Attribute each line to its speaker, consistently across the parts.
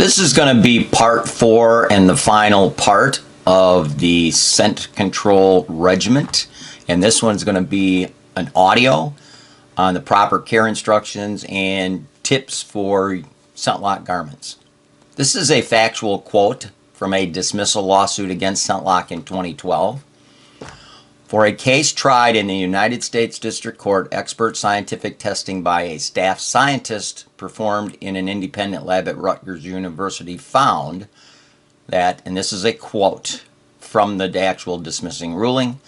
Speaker 1: This is going to be part 4 and the final part of the scent control regiment. And this one's going to be an audio on the proper care instructions and tips for ScentLok garments. This is a factual quote from a dismissal lawsuit against ScentLok in 2012. For a case tried in the United States District Court, expert scientific testing by a staff scientist performed in an independent lab at Rutgers University found that, and this is a quote from the actual dismissing ruling,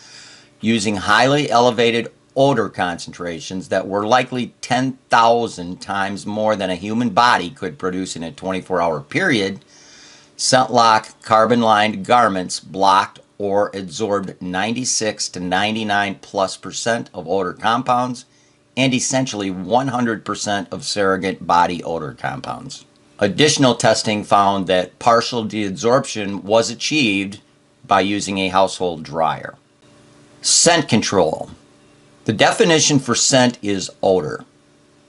Speaker 1: using highly elevated odor concentrations that were likely 10,000 times more than a human body could produce in a 24-hour period, ScentLok carbon-lined garments blocked or absorbed 96 to 99+% of odor compounds and essentially 100% of surrogate body odor compounds. Additional testing found that partial deadsorption was achieved by using a household dryer. Scent control. The definition for scent is odor.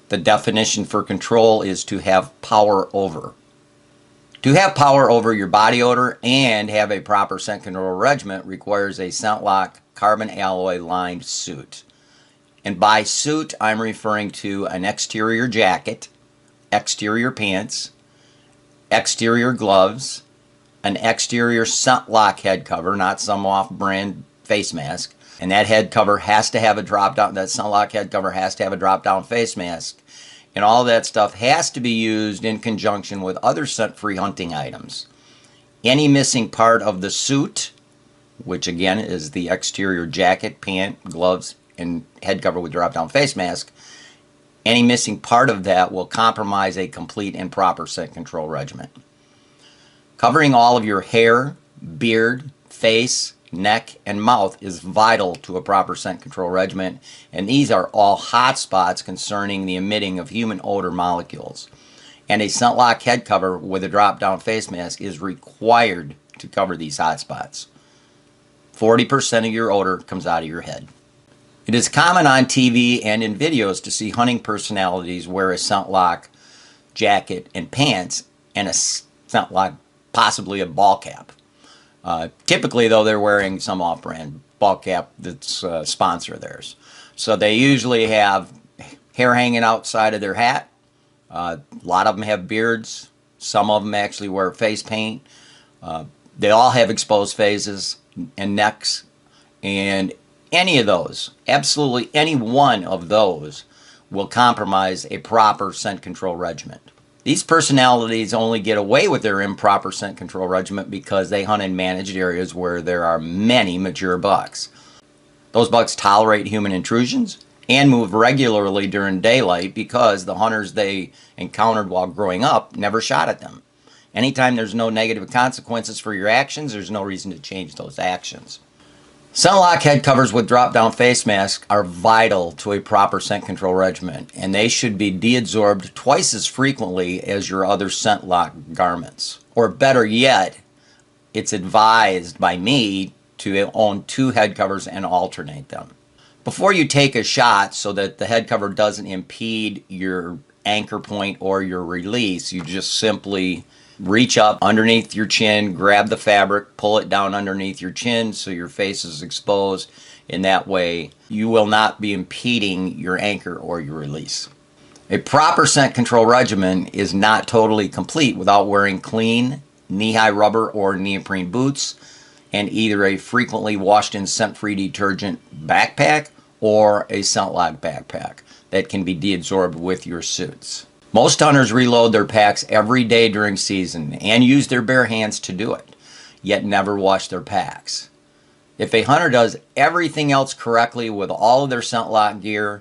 Speaker 1: The definition for control is to have power over. To have power over your body odor and have a proper scent control regimen requires a ScentLok carbon alloy lined suit. And by suit, I'm referring to an exterior jacket, exterior pants, exterior gloves, an exterior ScentLok head cover, not some off-brand face mask. And that head cover has to have a drop-down, that ScentLok head cover has to have a drop-down face mask. And all that stuff has to be used in conjunction with other scent-free hunting items. Any missing part of the suit, which again is the exterior jacket, pant, gloves, and head cover with drop-down face mask, any missing part of that will compromise a complete and proper scent control regimen. Covering all of your hair, beard, face, neck, and mouth is vital to a proper scent control regimen, and these are all hot spots concerning the emitting of human odor molecules. And a ScentLok head cover with a drop-down face mask is required to cover these hot spots. 40% of your odor comes out of your head. It is common on TV and in videos to see hunting personalities wear a ScentLok jacket and pants and a ScentLok, possibly a ball cap. Typically, though, they're wearing some off-brand ball cap that's a sponsor of theirs. So they usually have hair hanging outside of their hat. A lot of them have beards. Some of them actually wear face paint. They all have exposed faces and necks. And any of those, absolutely any one of those, will compromise a proper scent control regimen. These personalities only get away with their improper scent control regimen because they hunt in managed areas where there are many mature bucks. Those bucks tolerate human intrusions and move regularly during daylight because the hunters they encountered while growing up never shot at them. Anytime there's no negative consequences for your actions, there's no reason to change those actions. ScentLok head covers with drop-down face masks are vital to a proper scent control regimen, and they should be deadsorbed twice as frequently as your other ScentLok garments. Or better yet, it's advised by me to own 2 head covers and alternate them. Before you take a shot, so that the head cover doesn't impede your anchor point or your release, you just simply reach up underneath your chin, grab the fabric, pull it down underneath your chin so your face is exposed. In that way, you will not be impeding your anchor or your release. A proper scent control regimen is not totally complete without wearing clean, knee-high rubber or neoprene boots and either a frequently washed-in scent-free detergent backpack or a ScentLok backpack that can be deadsorbed with your suits. Most hunters reload their packs every day during season and use their bare hands to do it, yet never wash their packs. If a hunter does everything else correctly with all of their ScentLok gear,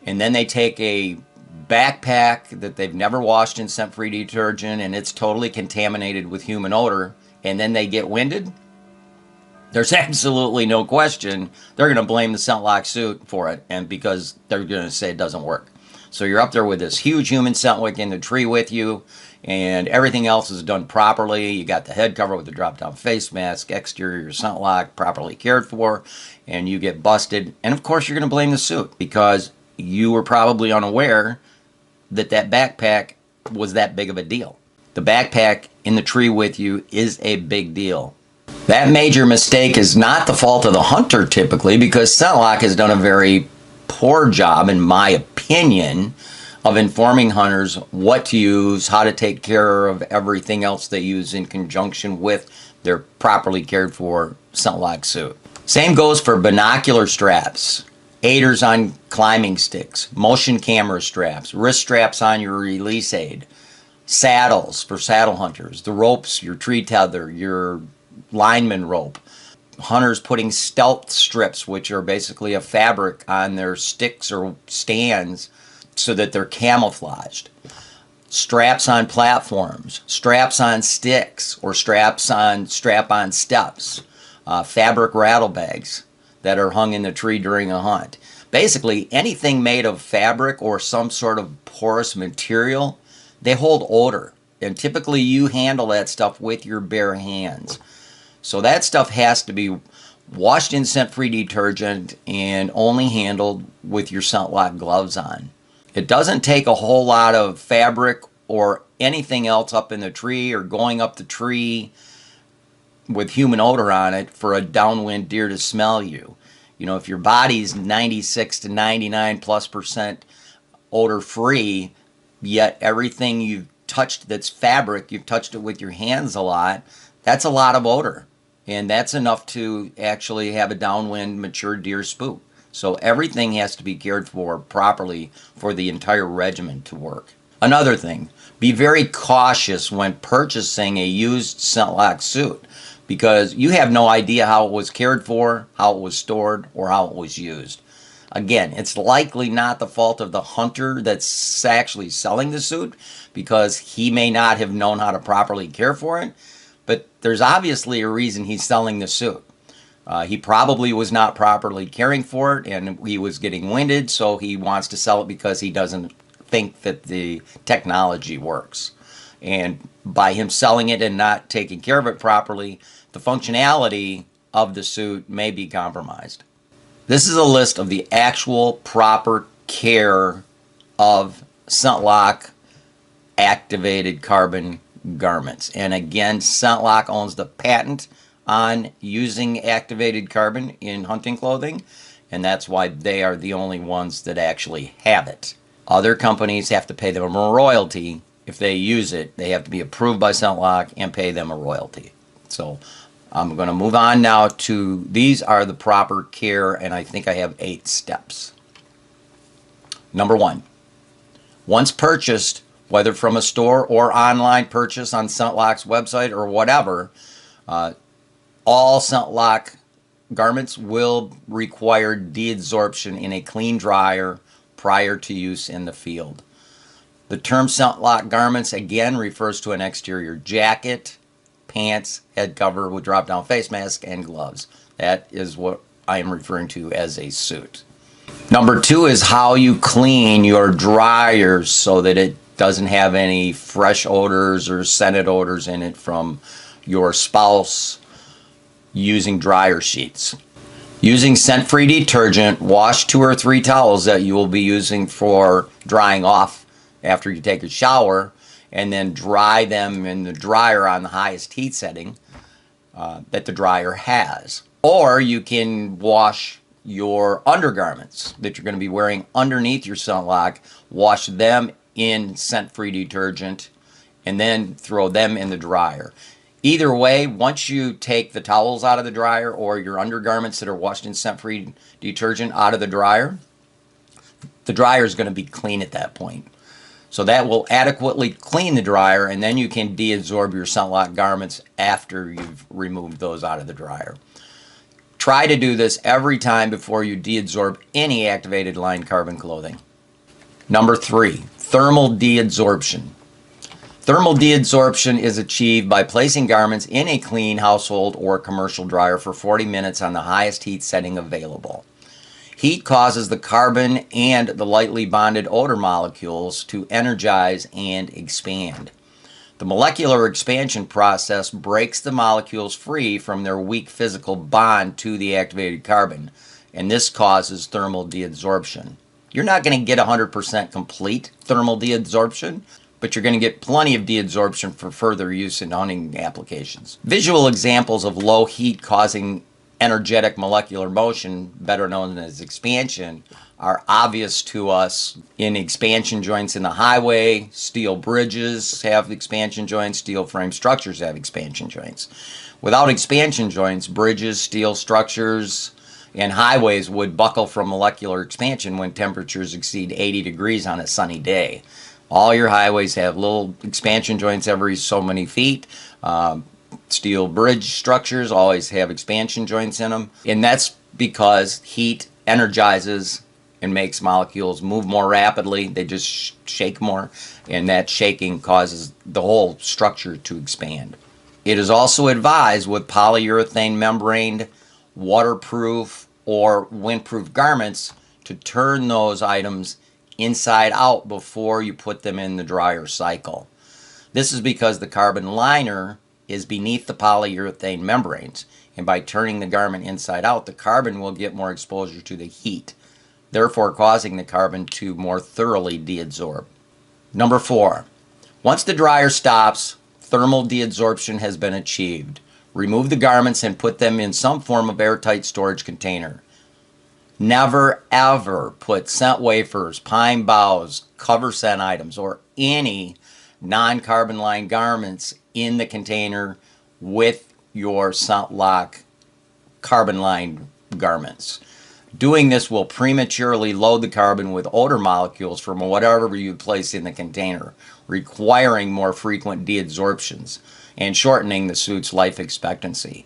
Speaker 1: and then they take a backpack that they've never washed in scent-free detergent and it's totally contaminated with human odor, and then they get winded, there's absolutely no question they're going to blame the ScentLok suit for it, and because they're going to say it doesn't work. So you're up there with this huge human scent wick in the tree with you, and everything else is done properly. You got the head cover with the drop-down face mask, exterior ScentLok properly cared for, and you get busted. And of course you're going to blame the suit because you were probably unaware that that backpack was that big of a deal. the backpack in the tree with you is a big deal. That major mistake is not the fault of the hunter typically, because ScentLok has done a very poor job, in my opinion, of informing hunters what to use, how to take care of everything else they use in conjunction with their properly cared for ScentLok suit. Same goes for binocular straps, aiders on climbing sticks, motion camera straps, wrist straps on your release aid, saddles for saddle hunters, the ropes, your tree tether, your lineman rope, hunters putting stealth strips, which are basically a fabric on their sticks or stands so that they're camouflaged, straps on platforms, straps on sticks, or straps on strap-on steps, fabric rattle bags that are hung in the tree during a hunt. Basically, anything made of fabric or some sort of porous material, they hold odor. And typically you handle that stuff with your bare hands. So that stuff has to be washed in scent-free detergent and only handled with your ScentLok gloves on. It doesn't take a whole lot of fabric or anything else up in the tree or going up the tree with human odor on it for a downwind deer to smell you. You know, if your body's 96 to 99+% odor free, yet everything you've touched that's fabric, you've touched it with your hands a lot, that's a lot of odor. And that's enough to actually have a downwind mature deer spook. So everything has to be cared for properly for the entire regimen to work. Another thing, be very cautious when purchasing a used ScentLok suit, because you have no idea how it was cared for, how it was stored, or how it was used. Again, it's likely not the fault of the hunter that's actually selling the suit, because he may not have known how to properly care for it, but there's obviously a reason he's selling the suit. He probably was not properly caring for it, and he was getting winded, so he wants to sell it because he doesn't think that the technology works. And by him selling it and not taking care of it properly, the functionality of the suit may be compromised. This is a list of the actual proper care of ScentLok activated carbon garments. And again, ScentLok owns the patent on using activated carbon in hunting clothing, and that's why they are the only ones that actually have it. Other companies have to pay them a royalty if they use it. They have to be approved by ScentLok and pay them a royalty. So I'm going to move on now to, these are the proper care, and I think I have 8 steps. Number 1, once purchased, whether from a store or online purchase on ScentLok's website or whatever, all ScentLok garments will require de-adsorption in a clean dryer prior to use in the field. The term ScentLok garments again refers to an exterior jacket, pants, head cover with drop-down face mask, and gloves. That is what I am referring to as a suit. Number 2 is how you clean your dryers so that it doesn't have any fresh odors or scented odors in it from your spouse using dryer sheets. Using scent-free detergent, wash 2 or 3 towels that you will be using for drying off after you take a shower, and then dry them in the dryer on the highest heat setting that the dryer has. Or you can wash your undergarments that you're going to be wearing underneath your ScentLok, wash them in scent-free detergent, and then throw them in the dryer. Either way, once you take the towels out of the dryer or your undergarments that are washed in scent-free detergent out of the dryer is going to be clean at that point. So that will adequately clean the dryer, and then you can de-adsorb your ScentLok garments after you've removed those out of the dryer. Try to do this every time before you de-adsorb any activated line carbon clothing. Number 3, thermal de-adsorption. Thermal deadsorption is achieved by placing garments in a clean household or commercial dryer for 40 minutes on the highest heat setting available. Heat causes the carbon and the lightly bonded odor molecules to energize and expand. The molecular expansion process breaks the molecules free from their weak physical bond to the activated carbon, and this causes thermal deadsorption. You're not going to get 100% complete thermal deadsorption, but you're going to get plenty of deadsorption for further use in hunting applications. Visual examples of low heat causing energetic molecular motion, better known as expansion, are obvious to us in expansion joints in the highway. Steel bridges have expansion joints. Steel frame structures have expansion joints. Without expansion joints, bridges, steel structures, and highways would buckle from molecular expansion when temperatures exceed 80 degrees on a sunny day. All your highways have little expansion joints every so many feet. Steel bridge structures always have expansion joints in them. And that's because heat energizes and makes molecules move more rapidly. They just shake more, and that shaking causes the whole structure to expand. It is also advised with polyurethane membraned, waterproof, or windproof garments to turn those items inside out before you put them in the dryer cycle. This is because the carbon liner is beneath the polyurethane membranes, and by turning the garment inside out, the carbon will get more exposure to the heat, therefore causing the carbon to more thoroughly deadsorb. Number 4, once the dryer stops, thermal deadsorption has been achieved. Remove the garments and put them in some form of airtight storage container. Never ever put scent wafers, pine boughs, cover scent items, or any non-carbon lined garments in the container with your ScentLok carbon lined garments. Doing this will prematurely load the carbon with odor molecules from whatever you place in the container, requiring more frequent deadsorptions and shortening the suit's life expectancy.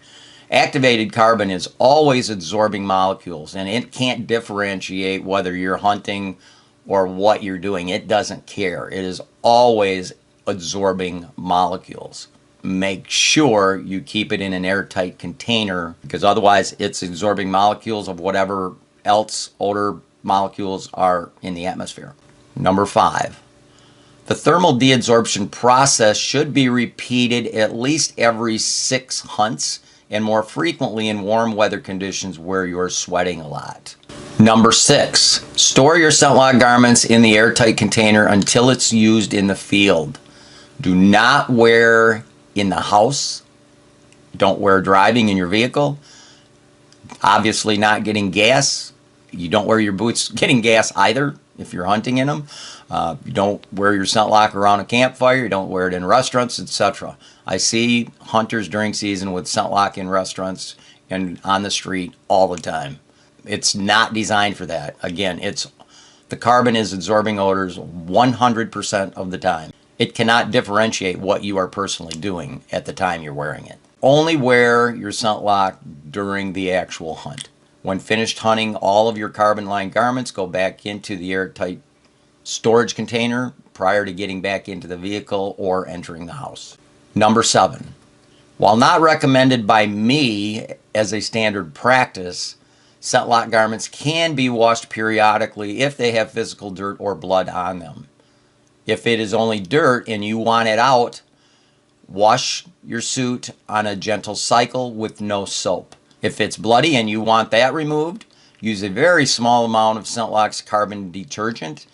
Speaker 1: Activated carbon is always absorbing molecules, and it can't differentiate whether you're hunting or what you're doing. It doesn't care. It is always absorbing molecules. Make sure you keep it in an airtight container, because otherwise it's absorbing molecules of whatever else odor molecules are in the atmosphere. Number 5, the thermal deadsorption process should be repeated at least every 6 hunts, and more frequently in warm weather conditions where you're sweating a lot. Number 6, store your ScentLok garments in the airtight container until it's used in the field. Do not wear in the house. Don't wear driving in your vehicle. Obviously not getting gas. You don't wear your boots getting gas either if you're hunting in them. You don't wear your ScentLok around a campfire. You don't wear it in restaurants, etc. I see hunters during season with ScentLok in restaurants and on the street all the time. It's not designed for that. Again, the carbon is absorbing odors 100% of the time. It cannot differentiate what you are personally doing at the time you're wearing it. Only wear your ScentLok during the actual hunt. When finished hunting all of your carbon-lined garments, go back into the airtight storage container prior to getting back into the vehicle or entering the house. Number 7, while not recommended by me as a standard practice, ScentLok garments can be washed periodically if they have physical dirt or blood on them. If it is only dirt and you want it out, wash your suit on a gentle cycle with no soap. If it's bloody and you want that removed, use a very small amount of ScentLok's carbon detergent,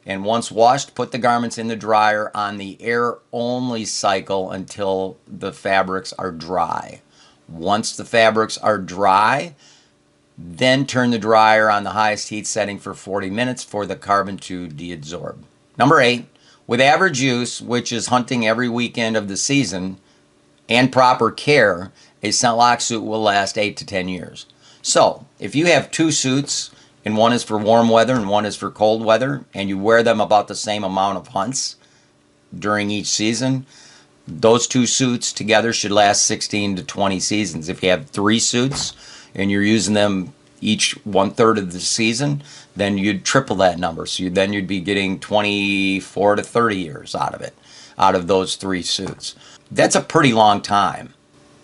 Speaker 1: and once washed, put the garments in the dryer on the air-only cycle until the fabrics are dry. Once the fabrics are dry, then turn the dryer on the highest heat setting for 40 minutes for the carbon to deadsorb. Number 8, with average use, which is hunting every weekend of the season, and proper care, a ScentLok suit will last 8 to 10 years. So, if you have 2 suits, and one is for warm weather and one is for cold weather, and you wear them about the same amount of hunts during each season, those 2 suits together should last 16 to 20 seasons. If you have 3 suits and you're using them each 1/3 of the season, then you'd triple that number. So then you'd be getting 24 to 30 years out of it, out of those 3 suits. That's a pretty long time.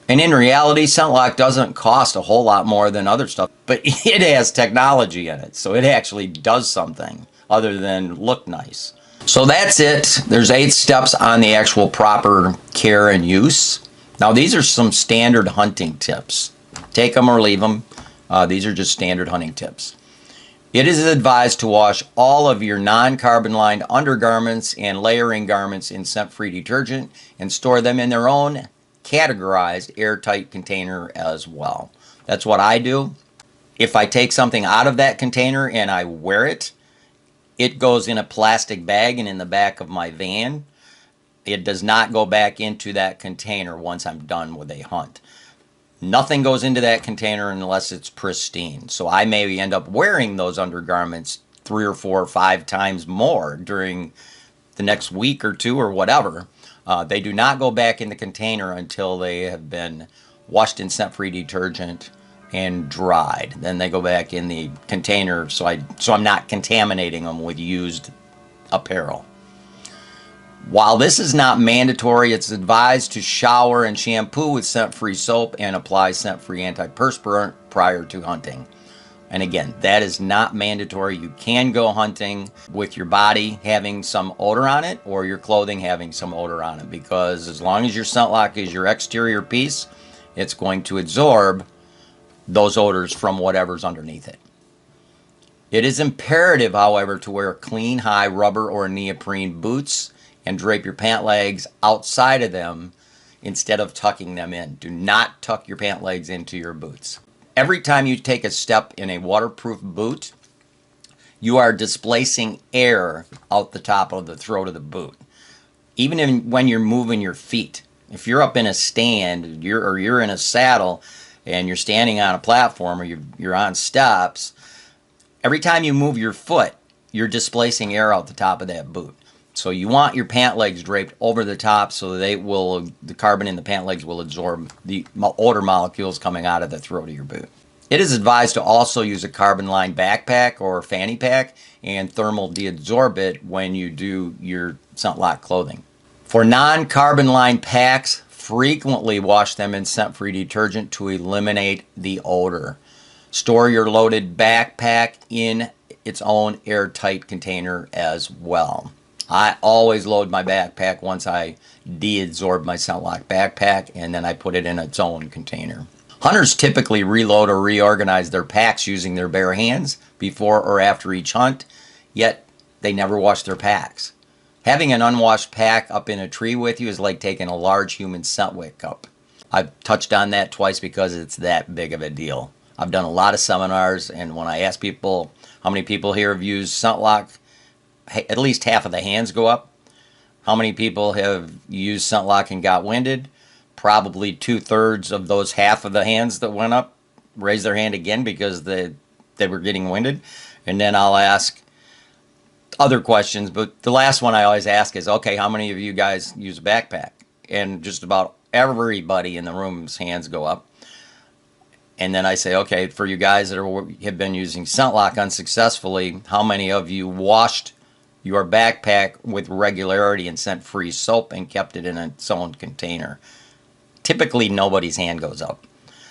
Speaker 1: And in reality, ScentLok doesn't cost a whole lot more than other stuff, but it has technology in it, so it actually does something other than look nice. So that's it. There's 8 steps on the actual proper care and use. Now these are some standard hunting tips. Take them or leave them. These are just standard hunting tips. It is advised to wash all of your non-carbon lined undergarments and layering garments in scent-free detergent and store them in their own categorized airtight container as well. That's what I do. If I take something out of that container and I wear it, it goes in a plastic bag and in the back of my van. It does not go back into that container once I'm done with a hunt. Nothing goes into that container unless it's pristine. So I may end up wearing those undergarments 3 or 4 or 5 times more during the next week or two or whatever. They do not go back in the container until they have been washed in scent-free detergent and dried. Then they go back in the container so I'm not contaminating them with used apparel. While this is not mandatory, it's advised to shower and shampoo with scent-free soap and apply scent-free antiperspirant prior to hunting. And again, that is not mandatory. You can go hunting with your body having some odor on it or your clothing having some odor on it, because as long as your ScentLok is your exterior piece, it's going to absorb those odors from whatever's underneath it. It is imperative, however, to wear clean, high rubber or neoprene boots and drape your pant legs outside of them instead of tucking them in. Do not tuck your pant legs into your boots. Every time you take a step in a waterproof boot, you are displacing air out the top of the throat of the boot. Even when you're moving your feet. If you're up in a stand or you're in a saddle and you're standing on a platform or you're on steps, every time you move your foot, you're displacing air out the top of that boot. So you want your pant legs draped over the top so the carbon in the pant legs will absorb the odor molecules coming out of the throat of your boot. It is advised to also use a carbon-lined backpack or fanny pack and thermal deadsorb it when you do your ScentLok clothing. For non-carbon-lined packs, frequently wash them in scent-free detergent to eliminate the odor. Store your loaded backpack in its own airtight container as well. I always load my backpack once I deadsorb my ScentLok backpack, and then I put it in its own container. Hunters typically reload or reorganize their packs using their bare hands before or after each hunt, yet they never wash their packs. Having an unwashed pack up in a tree with you is like taking a large human scent wick up. I've touched on that twice because it's that big of a deal. I've done a lot of seminars, and when I ask people how many people here have used ScentLok, at least half of the hands go up. How many people have used ScentLok and got winded? Probably 2/3 of those half of the hands that went up raise their hand again because they were getting winded. And then I'll ask other questions, but the last one I always ask is, okay, how many of you guys use a backpack? And just about everybody in the room's hands go up. And then I say, okay, for you guys that have been using ScentLok unsuccessfully, how many of you washed your backpack with regularity in scent-free soap and kept it in its own container? Typically, nobody's hand goes up.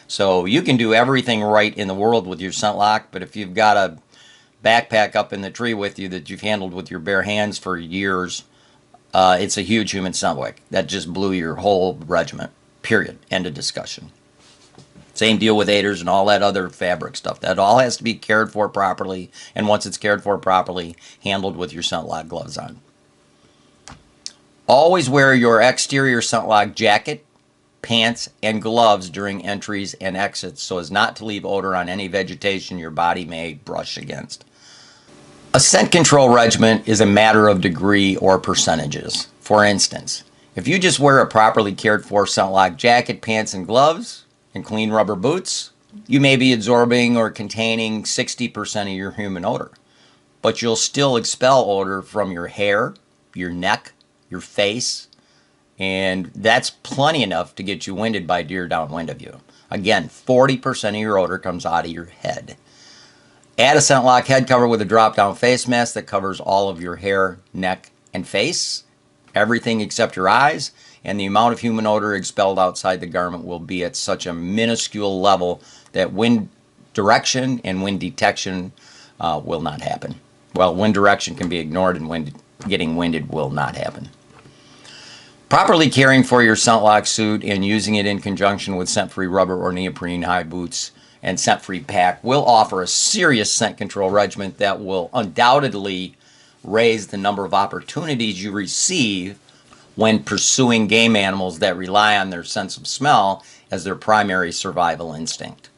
Speaker 1: So you can do everything right in the world with your ScentLok, but if you've got a backpack up in the tree with you that you've handled with your bare hands for years, it's a huge human scent wick. That just blew your whole regiment. Period. End of discussion. Same deal with aiders and all that other fabric stuff. That all has to be cared for properly, and once it's cared for properly, handled with your ScentLok gloves on. Always wear your exterior ScentLok jacket, pants, and gloves during entries and exits so as not to leave odor on any vegetation your body may brush against. A scent control regimen is a matter of degree or percentages. For instance, if you just wear a properly cared for ScentLok jacket, pants, and gloves, and clean rubber boots, you may be absorbing or containing 60% of your human odor. But you'll still expel odor from your hair, your neck, your face, and that's plenty enough to get you winded by deer downwind of you. Again, 40% of your odor comes out of your head. Add a ScentLok head cover with a drop-down face mask that covers all of your hair, neck, and face, everything except your eyes, and the amount of human odor expelled outside the garment will be at such a minuscule level that wind direction and wind detection will not happen. Well, wind direction can be ignored, and getting winded will not happen. Properly caring for your ScentLok suit and using it in conjunction with scent-free rubber or neoprene high boots and Scent Free Pack will offer a serious scent control regimen that will undoubtedly raise the number of opportunities you receive when pursuing game animals that rely on their sense of smell as their primary survival instinct.